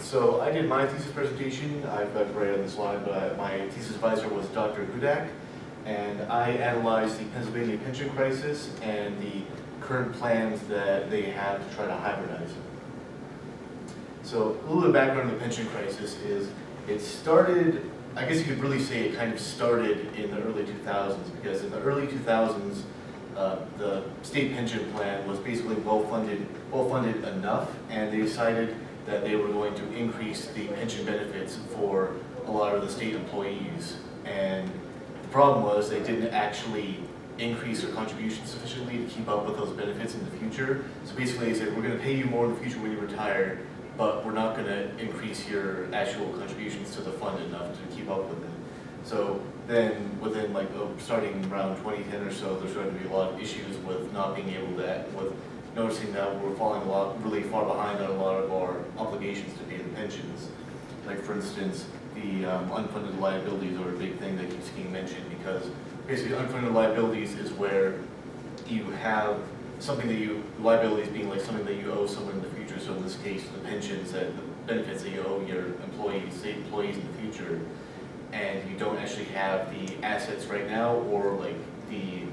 So I did my thesis presentation. I've got it right on the slide, but my thesis advisor was Dr. Hudak, and I analyzed the Pennsylvania pension crisis and the current plans that they have to try to hybridize it. So a little bit of background on the pension crisis is it started, I guess you could really say it kind of started in the early 2000s, because in the early 2000s, the state pension plan was basically well-funded enough, and they decided that they were going to increase the pension benefits for a lot of the state employees. And the problem was they didn't actually increase their contributions sufficiently to keep up with those benefits in the future. So basically they said, we're going to pay you more in the future when you retire, but we're not going to increase your actual contributions to the fund enough to keep up with it. So then within starting around 2010 or so, there's going to be a lot of issues with not being able to, with noticing that we're falling really far behind on a lot of our obligations to pay the pensions. Like for instance, the unfunded liabilities are a big thing that keeps getting mentioned, because basically unfunded liabilities is where you have something that liabilities being like something that you owe someone in the future. So in this case, the pensions and the benefits that you owe your employees, state employees in the future, and you don't actually have the assets right now, or like the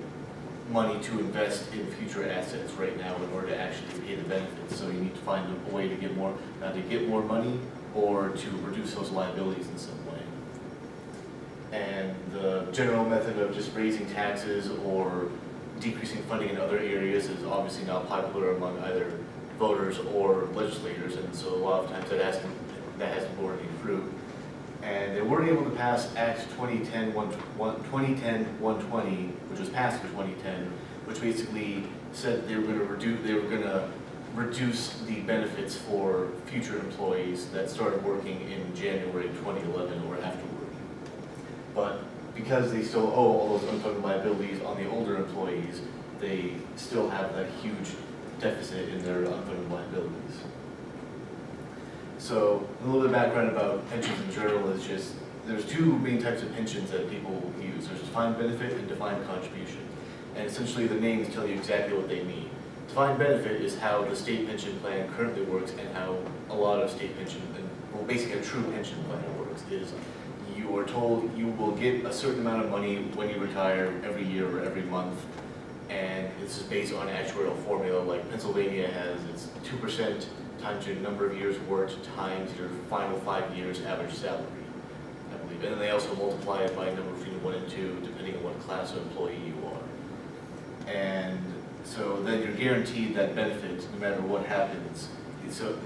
money to invest in future assets right now in order to actually pay the benefits. So you need to find a way to get more, to get more money or to reduce those liabilities in some way. And the general method of just raising taxes or decreasing funding in other areas is obviously not popular among either voters or legislators, and so a lot of times that hasn't borne any fruit. And they weren't able to pass Act 2010-120, which was passed in 2010, which basically said they were going to reduce the benefits for future employees that started working in January 2011 or afterward. But because they still owe all those unfunded liabilities on the older employees, they still have that huge deficit in their unfunded liabilities. So a little bit of background about pensions in general is just, there's two main types of pensions that people use. There's defined benefit and defined contribution. And essentially the names tell you exactly what they mean. Defined benefit is how the state pension plan currently works, and how a lot of state pension, well basically a true pension plan works, is you are told you will get a certain amount of money when you retire every year or every month. And this is based on an actuarial formula. Like Pennsylvania has its 2% times your number of years worked times your final 5 years average salary, I believe. And then they also multiply it by a number between 1 and 2, depending on what class of employee you are. And so then you're guaranteed that benefit no matter what happens. So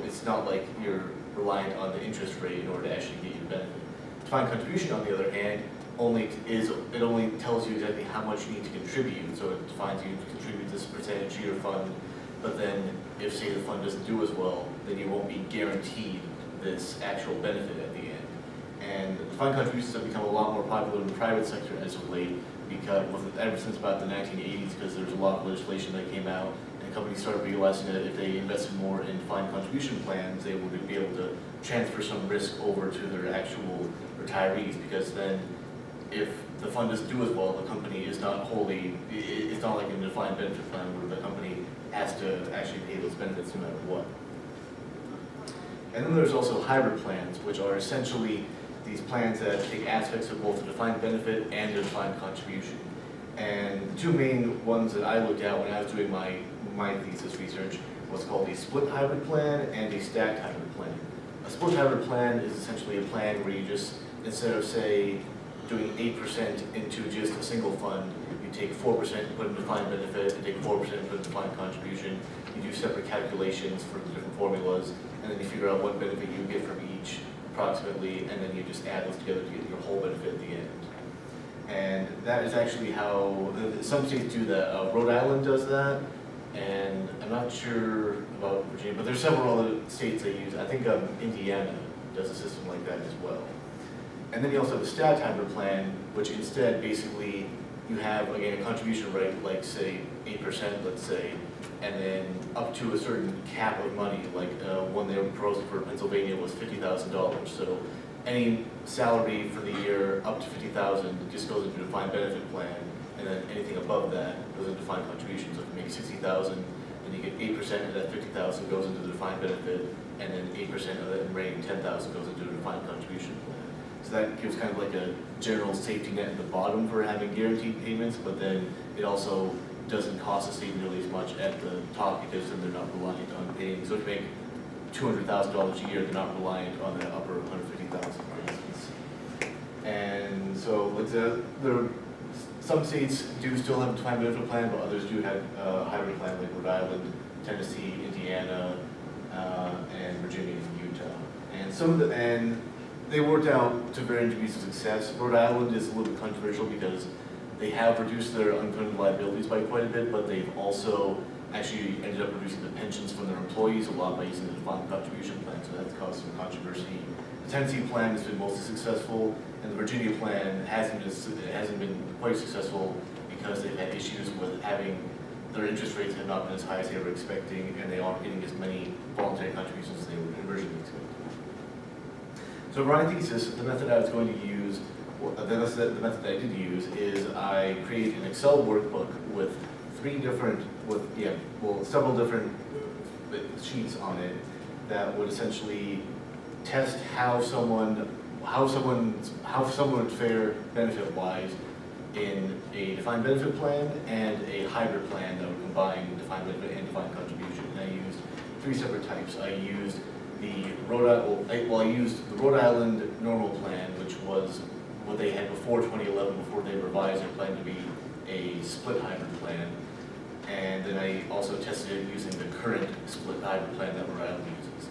it's not like you're reliant on the interest rate in order to actually get your benefit. Defined contribution, on the other hand, only tells you exactly how much you need to contribute. So it defines you to contribute this percentage to your fund, but then if, say, the fund doesn't do as well, then you won't be guaranteed this actual benefit at the end. And defined contributions have become a lot more popular in the private sector as of late, because ever since about the 1980s, because there's a lot of legislation that came out, and companies started realizing that if they invested more in defined contribution plans, they would be able to transfer some risk over to their actual retirees, because then if the fund doesn't do as well, the company is not wholly, it's not like in a defined benefit plan where the company has to actually pay those benefits no matter what. And then there's also hybrid plans, which are essentially these plans that take aspects of both a defined benefit and a defined contribution. And the two main ones that I looked at when I was doing my thesis research was called a split hybrid plan and a stacked hybrid plan. A split hybrid plan is essentially a plan where you just, instead of say doing 8% into just a single fund, you take 4% and put in defined benefit, and take 4% and put in defined contribution. You do separate calculations for the different formulas, and then you figure out what benefit you get from each approximately, and then you just add those together to get your whole benefit at the end. And that is actually how some states do that. Rhode Island does that, and I'm not sure about Virginia, but there's several other states that use. I think Indiana does a system like that as well. And then you also have a stacked hybrid plan, which instead basically you have, again, a contribution rate, like say 8%, let's say, and then up to a certain cap of money, like one they were proposing for Pennsylvania was $50,000. So any salary for the year up to $50,000 just goes into a defined benefit plan, and then anything above that goes into defined contribution. So if you make $60,000, then and you get 8% of that 50,000 goes into the defined benefit, and then 8% of that remaining 10,000 goes into a defined contribution plan. So that gives kind of like a general safety net at the bottom for having guaranteed payments, but then it also doesn't cost the state nearly as much at the top because then they're not reliant on paying. So if you make $200,000 a year, they're not reliant on that upper 150,000, for instance. And so some states do still have a defined benefit plan, but others do have a hybrid plan like Rhode Island, Tennessee, Indiana, and Virginia and Utah. And they worked out to varying degrees of success. Rhode Island is a little bit controversial because they have reduced their unfunded liabilities by quite a bit, but they've also actually ended up reducing the pensions from their employees a lot by using the defined contribution plan, so that's caused some controversy. The Tennessee plan has been mostly successful, and the Virginia plan hasn't been quite successful because they've had issues with having their interest rates have not been as high as they were expecting, and they aren't getting as many voluntary contributions as they were originally expecting. So for my thesis, the method I was going to use, the method I did use is I created an Excel workbook with several different sheets on it that would essentially test how someone would fare benefit-wise in a defined benefit plan and a hybrid plan that would combine defined benefit and defined contribution. And I used 3 separate types. I used the Rhode Island normal plan, which was what they had before 2011, before they revised their plan to be a split hybrid plan. And then I also tested it using the current split hybrid plan that Rhode Island uses.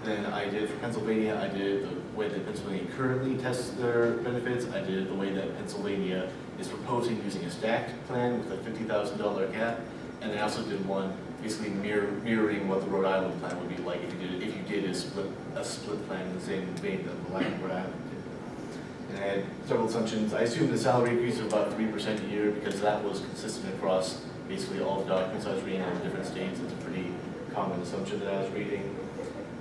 Then I did for Pennsylvania, I did the way that Pennsylvania currently tests their benefits. I did the way that Pennsylvania is proposing using a stacked plan with a $50,000 cap. And I also did one basically mirroring what the Rhode Island plan would be like if you did a split plan in the same vein that Rhode Island did. And I had several assumptions. I assumed the salary increase of about 3% a year because that was consistent across basically all the documents I was reading in different states. It's a pretty common assumption that I was reading.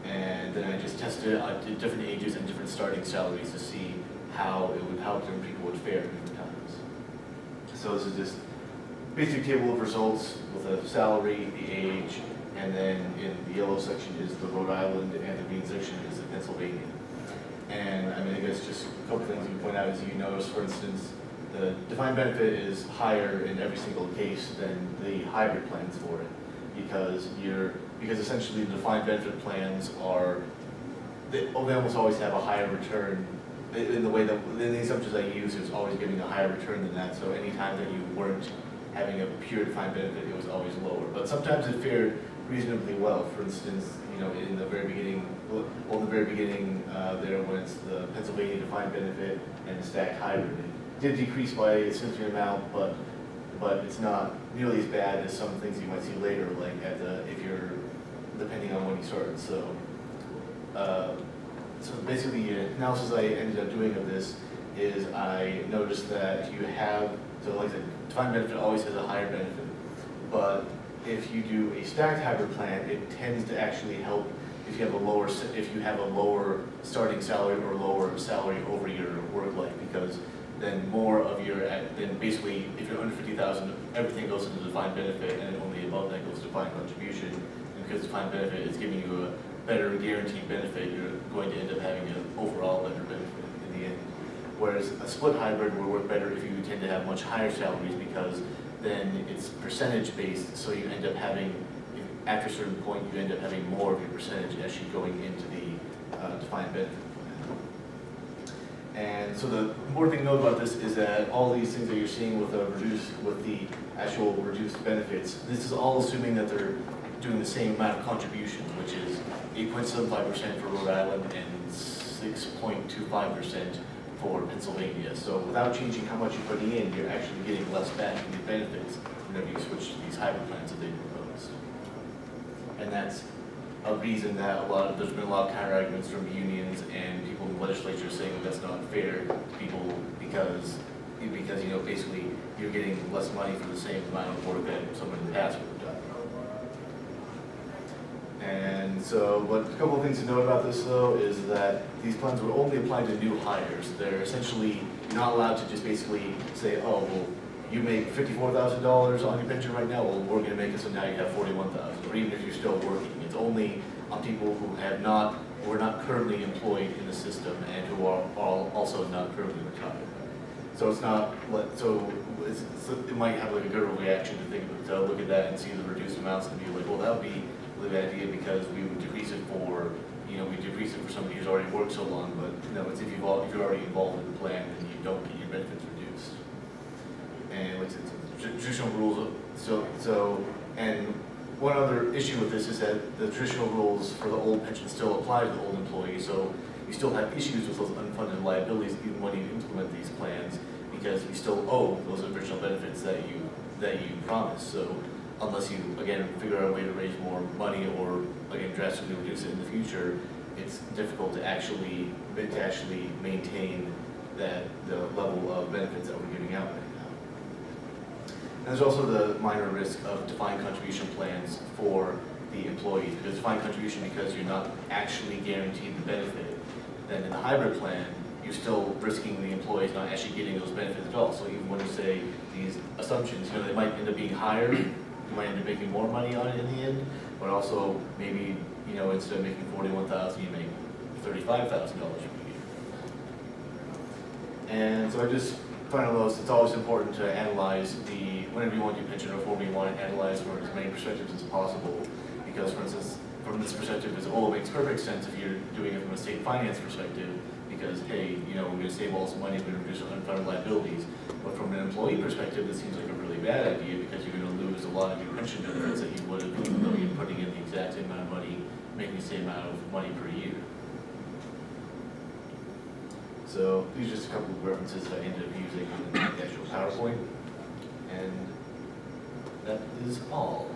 And then I just tested it. I did different ages and different starting salaries to see how different people would fare at different times. So this is just basic table of results with the salary, the age, and then in the yellow section is the Rhode Island, and the green section is the Pennsylvania. And I mean, I guess just a couple things you point out is you notice, for instance, the defined benefit is higher in every single case than the hybrid plans for it, because essentially the defined benefit plans they almost always have a higher return. In the assumptions I use, it was always giving a higher return than that. So anytime that you weren't having a pure defined benefit, it was always lower. But sometimes it fared reasonably well. For instance, in the very beginning, there when it's the Pennsylvania defined benefit and the stacked hybrid, it did decrease by a significant amount, but it's not nearly as bad as some things you might see later, like if you're depending on when you started. So basically, the analysis I ended up doing of this is I noticed that like the defined benefit always has a higher benefit, but if you do a stacked hybrid plan, it tends to actually help if you have a lower starting salary or lower salary over your work life, because then basically if you're under 50,000, everything goes into defined benefit, and only above that goes to defined contribution. And because defined benefit is giving you a better guaranteed benefit, you're going to end up having an overall better benefit in the end. Whereas a split hybrid will work better if you tend to have much higher salaries, because then it's percentage based, so you end up having, after a certain point, you end up having more of your percentage actually going into the defined benefit plan. And so the important thing to know about this is that all these things that you're seeing with the actual reduced benefits, this is all assuming that they're doing the same amount of contributions, which is 8.75% for Rhode Island and 6.25% for Pennsylvania. So without changing how much you're putting in, you're actually getting less back in the benefits whenever you switch to these hybrid plans that they proposed. And that's a reason that there's been a lot of counter arguments from unions and people in the legislature saying that that's not fair to people because basically you're getting less money for the same amount of work that someone in the past would have done. And so, but a couple of things to note about this though is that these plans will only apply to new hires. They're essentially not allowed to just basically say, oh, well, you make $54,000 on your pension right now, well, we're going to make it so now you have $41,000. or even if you're still working. It's only on people who are not currently employed in the system and who are also not currently retired. So it's not, it might have like a good reaction to think to look at that and see the reduced amounts and be like, well, that would be a really bad idea because we would decrease it for, we decrease it for somebody who's already worked so long, but no, it's if you're already involved in the plan, then you don't get your benefits reduced. And like I said, traditional rules, and one other issue with this is that the traditional rules for the old pension still apply to the old employee, so you still have issues with those unfunded liabilities even when you implement these plans, because you still owe those original benefits that you promised. So unless you, again, figure out a way to raise more money or, again, drastically reduce it in the future, it's difficult to actually maintain the level of benefits that we're giving out right now. And there's also the minor risk of defined contribution plans for the employees, because defined contribution, because you're not actually guaranteed the benefit, then in the hybrid plan, you're still risking the employees not actually getting those benefits at all. So even when you say these assumptions, they might end up being higher, you might end up making more money on it in the end, but also maybe, instead of making $41,000, you make $35,000 per year. And so I just final notes, it's always important to analyze whenever you want to do pension reform, you want to analyze from as many perspectives as possible, because for instance, from this perspective, it makes perfect sense if you're doing it from a state finance perspective, because hey, we're going to save all this money, we're going to reduce unfunded liabilities. But from an employee perspective, this seems like a really bad idea, because you're going to lose a lot of your pension benefits that you would have, even though you're putting in the exact same amount of money, making the same amount of money per year. So these are just a couple of references that I ended up using in the actual PowerPoint, and that is all.